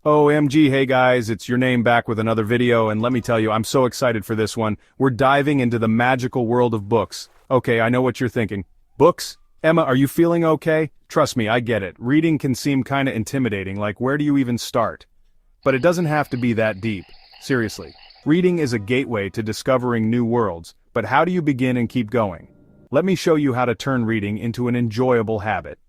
OMG, hey guys, it's your name back with another video, and let me tell you, I'm so excited for this one. We're diving into the magical world of books. Okay, I know what you're thinking. Books? Emma, are you feeling okay? Trust me, I get it. Reading can seem kinda intimidating, like where do you even start? But it doesn't have to be that deep. Seriously. Reading is a gateway to discovering new worlds, but how do you begin and keep going? Let me show you how to turn reading into an enjoyable habit.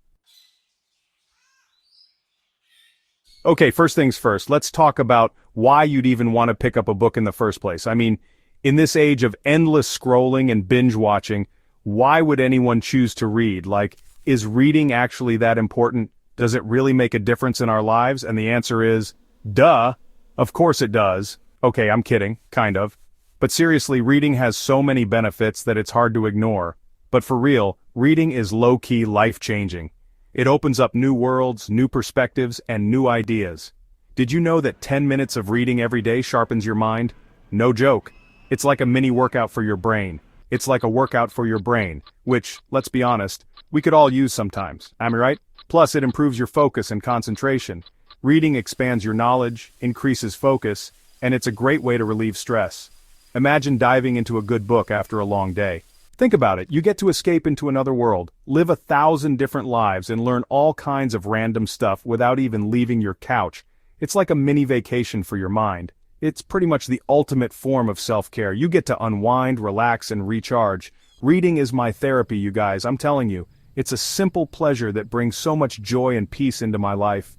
Okay, first things first, let's talk about why you'd even want to pick up a book in the first place. I mean, in this age of endless scrolling and binge watching, why would anyone choose to read? Like, is reading actually that important? Does it really make a difference in our lives? And the answer is, duh. Of course it does. Okay, I'm kidding, kind of. But seriously, reading has so many benefits that it's hard to ignore. But for real, reading is low-key life-changing. It opens up new worlds, new perspectives, and new ideas. Did you know that 10 minutes of reading every day sharpens your mind? No joke. It's like a mini workout for your brain. It's like a workout for your brain, which, let's be honest, we could all use sometimes, am I right? Plus, it improves your focus and concentration. Reading expands your knowledge, increases focus, and it's a great way to relieve stress. Imagine diving into a good book after a long day. Think about it, you get to escape into another world, live 1,000 different lives and learn all kinds of random stuff without even leaving your couch. It's like a mini vacation for your mind. It's pretty much the ultimate form of self-care. You get to unwind, relax, and recharge. Reading is my therapy, you guys, I'm telling you. It's a simple pleasure that brings so much joy and peace into my life.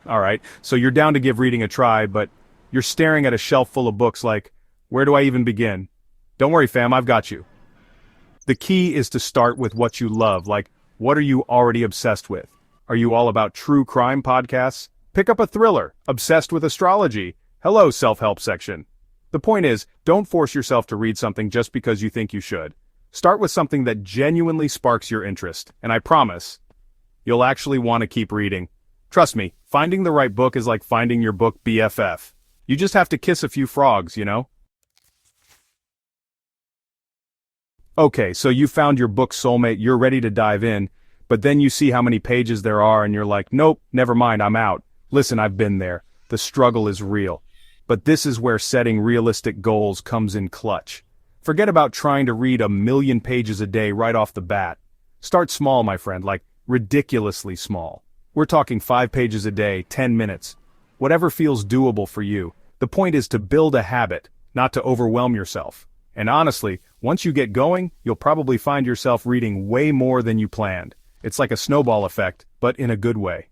Alright, so you're down to give reading a try, but you're staring at a shelf full of books like, where do I even begin? Don't worry fam, I've got you. The key is to start with what you love, like, what are you already obsessed with? Are you all about true crime podcasts? Pick up a thriller, obsessed with astrology. Hello, self-help section. The point is, don't force yourself to read something just because you think you should. Start with something that genuinely sparks your interest, and I promise, you'll actually want to keep reading. Trust me, finding the right book is like finding your book BFF. You just have to kiss a few frogs, you know? Okay, so you found your book soulmate, you're ready to dive in, but then you see how many pages there are and you're like, nope, never mind, I'm out. Listen, I've been there. The struggle is real. But this is where setting realistic goals comes in clutch. Forget about trying to read 1,000,000 pages a day right off the bat. Start small, my friend, like ridiculously small. We're talking 5 pages a day, 10 minutes. Whatever feels doable for you. The point is to build a habit, not to overwhelm yourself. And honestly, once you get going, you'll probably find yourself reading way more than you planned. It's like a snowball effect, but in a good way.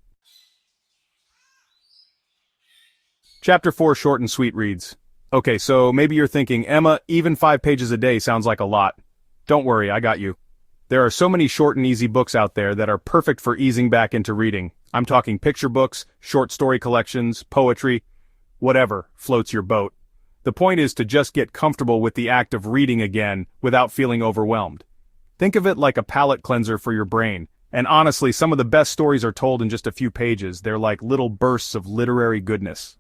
Chapter 4 Short and Sweet reads. Okay, so maybe you're thinking, Emma, even 5 pages a day sounds like a lot. Don't worry, I got you. There are so many short and easy books out there that are perfect for easing back into reading. I'm talking picture books, short story collections, poetry, whatever floats your boat. The point is to just get comfortable with the act of reading again without feeling overwhelmed. Think of it like a palate cleanser for your brain, and honestly, some of the best stories are told in just a few pages. They're like little bursts of literary goodness.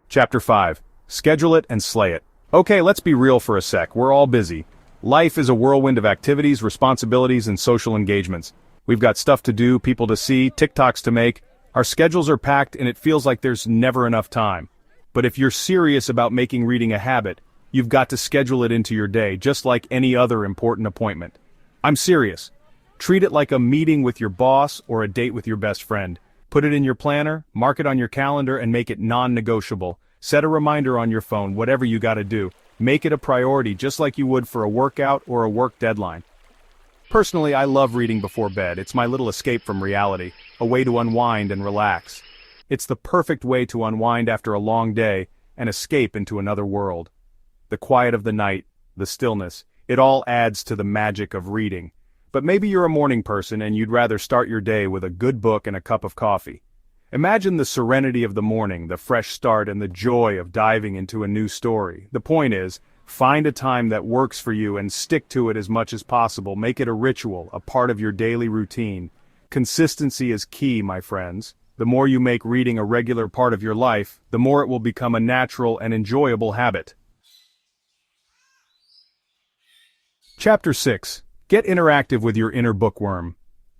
Chapter 5. Schedule it and slay it. Okay, let's be real for a sec, we're all busy. Life is a whirlwind of activities, responsibilities, and social engagements. We've got stuff to do, people to see, TikToks to make. Our schedules are packed and it feels like there's never enough time. But if you're serious about making reading a habit, you've got to schedule it into your day, just like any other important appointment. I'm serious. Treat it like a meeting with your boss or a date with your best friend. Put it in your planner, mark it on your calendar, and make it non-negotiable. Set a reminder on your phone, whatever you gotta do. Make it a priority just like you would for a workout or a work deadline. Personally, I love reading before bed. It's my little escape from reality, a way to unwind and relax. It's the perfect way to unwind after a long day and escape into another world. The quiet of the night, the stillness, it all adds to the magic of reading. But maybe you're a morning person and you'd rather start your day with a good book and a cup of coffee. Imagine the serenity of the morning, the fresh start, and the joy of diving into a new story. The point is, find a time that works for you and stick to it as much as possible. Make it a ritual, a part of your daily routine. Consistency is key, my friends. The more you make reading a regular part of your life, the more it will become a natural and enjoyable habit. Chapter 6. Get interactive with your inner bookworm.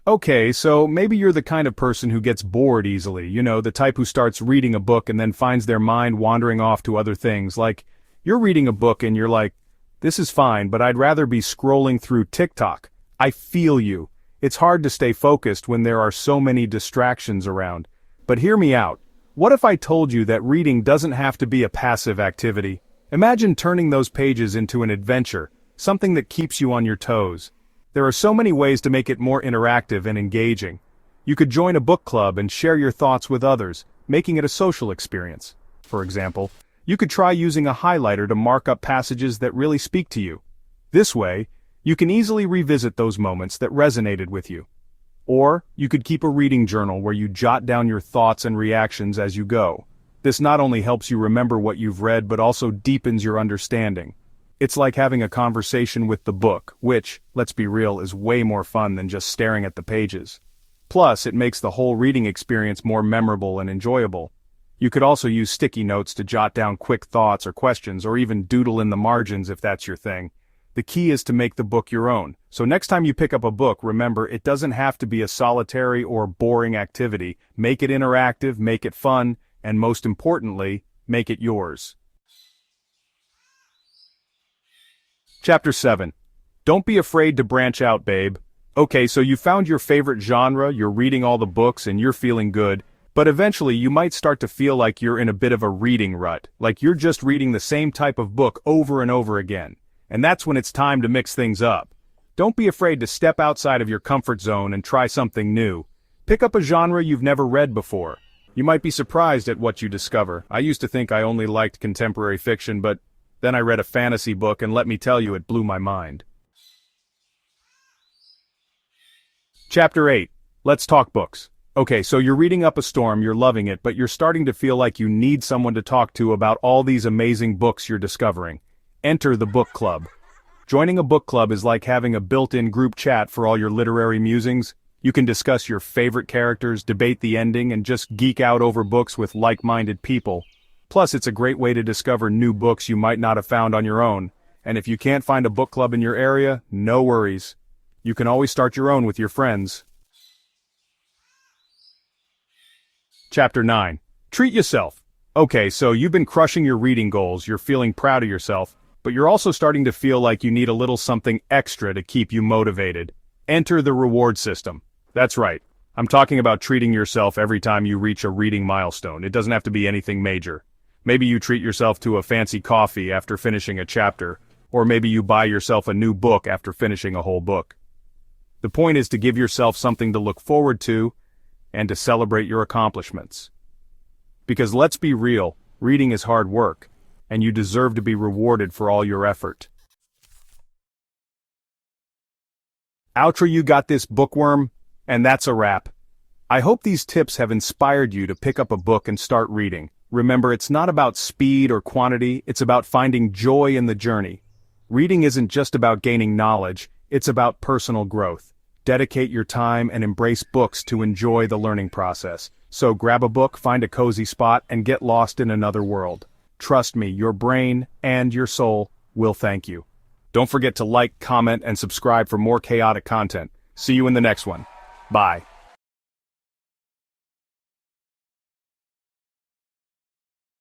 Okay, so maybe you're the kind of person who gets bored easily, the type who starts reading a book and then finds their mind wandering off to other things, like, you're reading a book and you're like, this is fine, but I'd rather be scrolling through TikTok. I feel you. It's hard to stay focused when there are so many distractions around. But hear me out. What if I told you that reading doesn't have to be a passive activity? Imagine turning those pages into an adventure, something that keeps you on your toes. There are so many ways to make it more interactive and engaging. You could join a book club and share your thoughts with others, making it a social experience. For example, you could try using a highlighter to mark up passages that really speak to you. This way, you can easily revisit those moments that resonated with you. Or, you could keep a reading journal where you jot down your thoughts and reactions as you go. This not only helps you remember what you've read but also deepens your understanding. It's like having a conversation with the book, which, let's be real, is way more fun than just staring at the pages. Plus, it makes the whole reading experience more memorable and enjoyable. You could also use sticky notes to jot down quick thoughts or questions, or even doodle in the margins if that's your thing. The key is to make the book your own. So next time you pick up a book, remember, it doesn't have to be a solitary or boring activity. Make it interactive, make it fun, and most importantly, make it yours. Chapter 7. Don't be afraid to branch out, babe. Okay, so you found your favorite genre, you're reading all the books, and you're feeling good, but eventually you might start to feel like you're in a bit of a reading rut, like you're just reading the same type of book over and over again. And that's when it's time to mix things up. Don't be afraid to step outside of your comfort zone and try something new. Pick up a genre you've never read before. You might be surprised at what you discover. I used to think I only liked contemporary fiction, but then I read a fantasy book and let me tell you, it blew my mind. Chapter 8. Let's talk books. Okay, so you're reading up a storm, you're loving it, but you're starting to feel like you need someone to talk to about all these amazing books you're discovering. Enter the book club. Joining a book club is like having a built-in group chat for all your literary musings. You can discuss your favorite characters, debate the ending, and just geek out over books with like-minded people. Plus, it's a great way to discover new books you might not have found on your own. And if you can't find a book club in your area, no worries. You can always start your own with your friends. Chapter 9. Treat yourself. Okay, so you've been crushing your reading goals, you're feeling proud of yourself, but you're also starting to feel like you need a little something extra to keep you motivated. Enter the reward system. That's right. I'm talking about treating yourself every time you reach a reading milestone. It doesn't have to be anything major. Maybe you treat yourself to a fancy coffee after finishing a chapter, or maybe you buy yourself a new book after finishing a whole book. The point is to give yourself something to look forward to and to celebrate your accomplishments. Because let's be real, reading is hard work, and you deserve to be rewarded for all your effort. Outro, you got this, bookworm? And that's a wrap. I hope these tips have inspired you to pick up a book and start reading. Remember, it's not about speed or quantity, it's about finding joy in the journey. Reading isn't just about gaining knowledge, it's about personal growth. Dedicate your time and embrace books to enjoy the learning process. So grab a book, find a cozy spot, and get lost in another world. Trust me, your brain and your soul will thank you. Don't forget to like, comment, and subscribe for more chaotic content. See you in the next one. Bye.